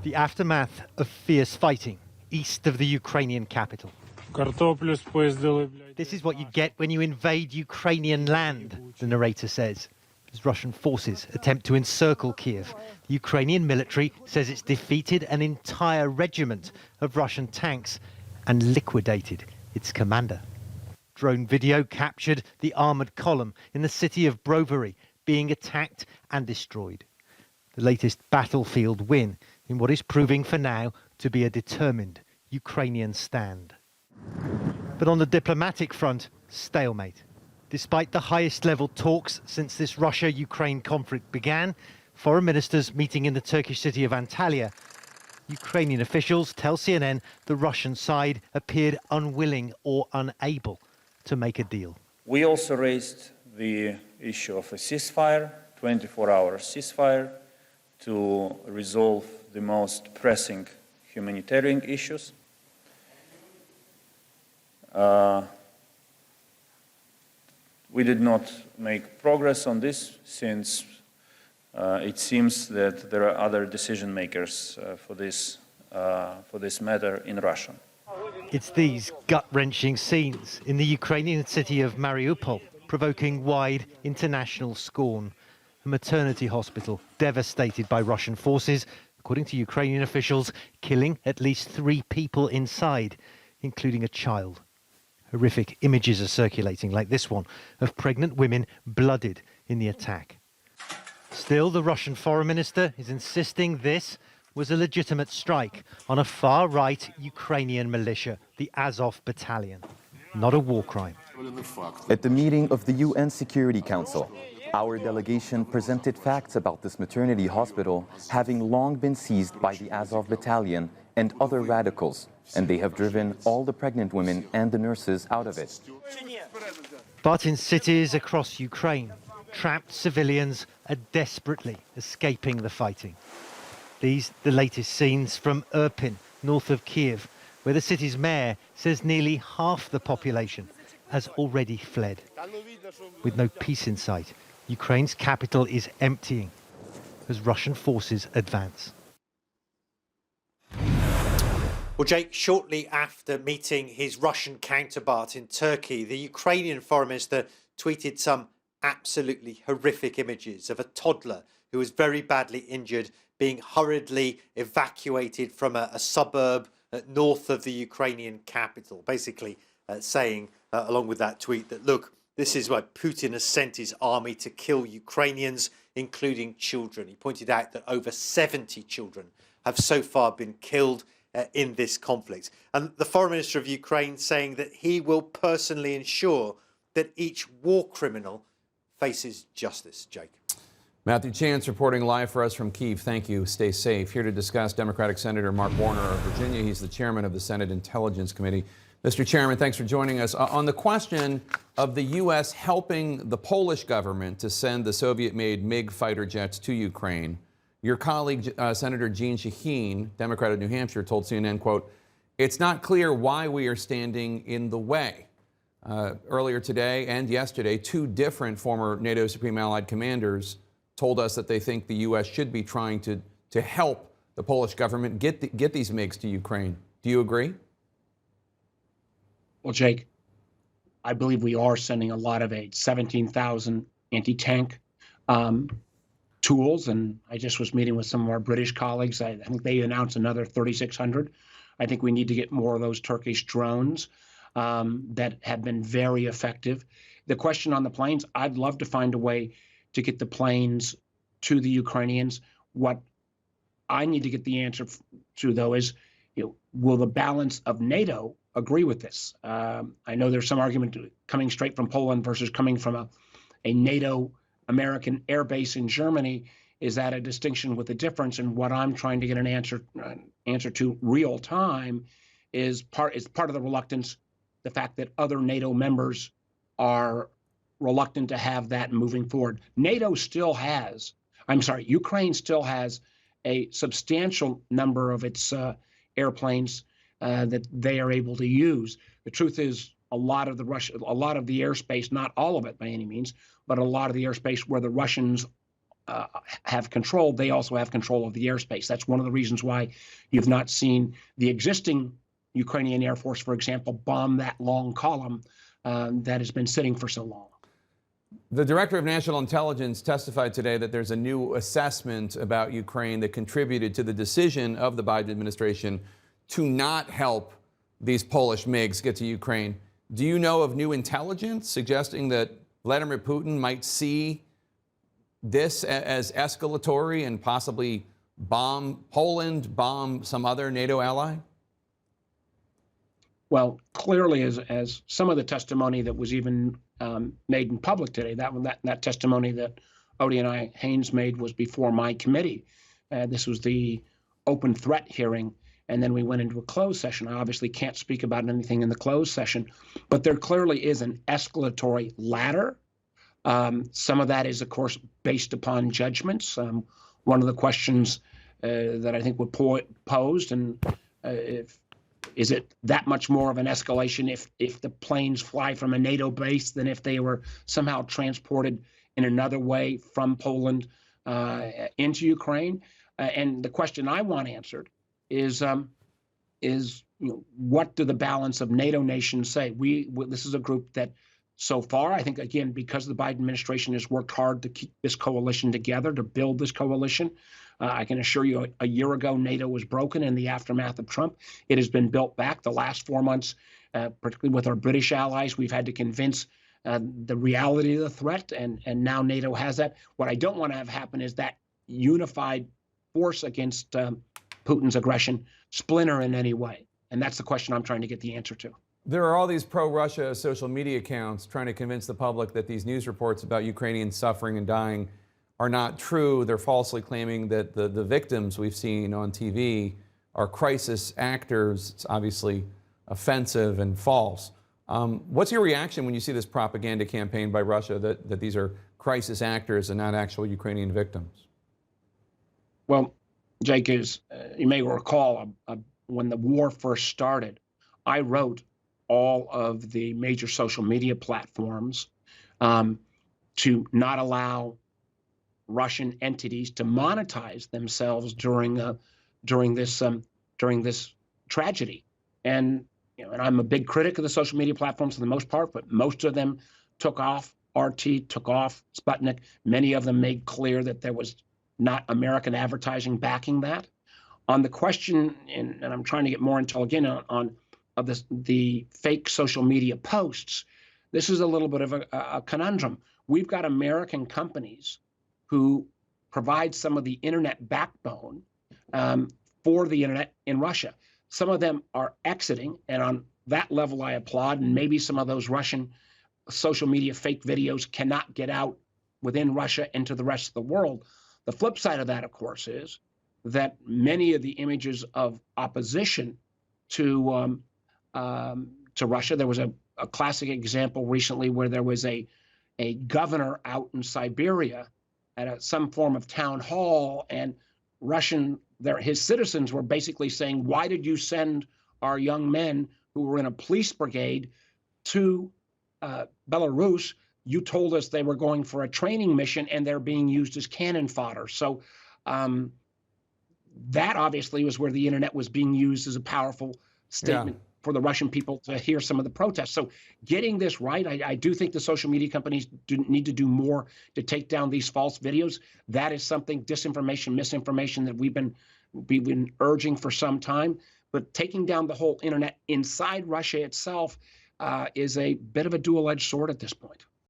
The aftermath of fierce fighting east of the Ukrainian capital. This is what you get when you invade Ukrainian land, the narrator says, as Russian forces attempt to encircle Kiev. The Ukrainian military says it's defeated an entire regiment of Russian tanks and liquidated its commander. Drone video captured the armoured column in the city of Brovary being attacked and destroyed. The latest battlefield win in what is proving for now to be a determined Ukrainian stand. But on the diplomatic front, stalemate. Despite the highest level talks since this Russia-Ukraine conflict began, foreign ministers meeting in the Turkish city of Antalya, Ukrainian officials tell CNN the Russian side appeared unwilling or unable to make a deal. We also raised the issue of a ceasefire, 24-hour ceasefire, to resolve the most pressing humanitarian issues. We did not make progress on this since it seems that there are other decision makers for this matter in Russia. It's these gut-wrenching scenes in the Ukrainian city of Mariupol provoking wide international scorn. A maternity hospital devastated by Russian forces, according to Ukrainian officials, killing at least 3 people inside, including a child. Horrific images are circulating, like this one, of pregnant women blooded in the attack. Still, the Russian foreign minister is insisting this was a legitimate strike on a far-right Ukrainian militia, the Azov Battalion, not a war crime. At the meeting of the UN Security Council, our delegation presented facts about this maternity hospital having long been seized by the Azov Battalion and other radicals, and they have driven all the pregnant women and the nurses out of it. But in cities across Ukraine, trapped civilians are desperately escaping the fighting. These the latest scenes from Irpin, north of Kiev, where the city's mayor says nearly half the population has already fled. With no peace in sight, Ukraine's capital is emptying as Russian forces advance. Well, Jake, shortly after meeting his Russian counterpart in Turkey, the Ukrainian foreign minister tweeted some absolutely horrific images of a toddler who was very badly injured being hurriedly evacuated from a suburb north of the Ukrainian capital, basically saying, along with that tweet, that, look, this is why Putin has sent his army to kill Ukrainians, including children. He pointed out that over 70 children have so far been killed in this conflict. And the foreign minister of Ukraine saying that he will personally ensure that each war criminal faces justice. Jake. Matthew Chance reporting live for us from Kyiv. Thank you. Stay safe. Here to discuss Democratic Senator Mark Warner of Virginia. He's the chairman of the Senate Intelligence Committee. Mr. Chairman, thanks for joining us. On the question of the U.S. helping the Polish government to send the Soviet-made MiG fighter jets to Ukraine, your colleague, Senator Jeanne Shaheen, Democrat of New Hampshire, told CNN, quote, "It's not clear why we are standing in the way." Earlier today and yesterday, 2 different former NATO Supreme Allied commanders told us that they think the U.S. should be trying to help the Polish government get these MiGs to Ukraine. Do you agree? Well, Jake, I believe we are sending a lot of aid, 17,000 anti-tank tools, and I just was meeting with some of our British colleagues. I think they announced another 3,600. I think we need to get more of those Turkish drones that have been very effective. The question on the planes, I'd love to find a way to get the planes to the Ukrainians. What I need to get the answer to, though, is, will the balance of NATO agree with this? I know there's some argument coming straight from Poland versus coming from a NATO American air base in Germany. Is that a distinction with a difference? And what I'm trying to get an answer to real time is part of the reluctance, the fact that other NATO members are reluctant to have that moving forward. Ukraine still has a substantial number of its airplanes that they are able to use. The truth is, a lot of the airspace, not all of it by any means, but a lot of the airspace where the Russians have control, they also have control of the airspace. That's one of the reasons why you've not seen the existing Ukrainian Air Force, for example, bomb that long column that has been sitting for so long. The Director of National Intelligence testified today that there's a new assessment about Ukraine that contributed to the decision of the Biden administration to not help these Polish MiGs get to Ukraine. Do you know of new intelligence suggesting that Vladimir Putin might see this as escalatory and possibly bomb Poland, bomb some other NATO ally? Well, clearly, as some of the testimony that was even made in public today, that testimony that Odie and I, Haynes, made was before my committee. This was the open threat hearing, and then we went into a closed session. I obviously can't speak about anything in the closed session, but there clearly is an escalatory ladder. Some of that is, of course, based upon judgments. One of the questions that I think were posed, and is it that much more of an escalation if the planes fly from a NATO base than if they were somehow transported in another way from Poland into Ukraine? And the question I want answered is what do the balance of NATO nations say? This is a group that so far, I think, again, because the Biden administration has worked hard to keep this coalition together, to build this coalition. I can assure you a year ago, NATO was broken in the aftermath of Trump. It has been built back the last 4 months, particularly with our British allies. We've had to convince the reality of the threat, and now NATO has that. What I don't want to have happen is that unified force against Putin's aggression splinter in any way. And that's the question I'm trying to get the answer to. There are all these pro-Russia social media accounts trying to convince the public that these news reports about Ukrainians suffering and dying are not true. They're falsely claiming that the victims we've seen on TV are crisis actors. It's obviously offensive and false. What's your reaction when you see this propaganda campaign by Russia that these are crisis actors and not actual Ukrainian victims? Well, Jake, as you may recall, when the war first started, I wrote all of the major social media platforms to not allow Russian entities to monetize themselves during this tragedy. And and I'm a big critic of the social media platforms for the most part, but most of them took off. RT took off, Sputnik. Many of them made clear that there was not American advertising backing that. On the question, and I'm trying to get more intel again on the fake social media posts, this is a little bit of a conundrum. We've got American companies who provide some of the internet backbone for the internet in Russia. Some of them are exiting, and on that level I applaud, and maybe some of those Russian social media fake videos cannot get out within Russia into the rest of the world. The flip side of that, of course, is that many of the images of opposition to Russia, there was a classic example recently where there was a governor out in Siberia at some form of town hall, and his citizens were basically saying, why did you send our young men who were in a police brigade to Belarus? You told us they were going for a training mission and they're being used as cannon fodder. So that obviously was where the internet was being used as a powerful statement for the Russian people to hear some of the protests. So getting this right, I do think the social media companies need to do more to take down these false videos. That is something, disinformation, misinformation, that we've been urging for some time. But taking down the whole internet inside Russia itself is a bit of a dual-edged sword at this point.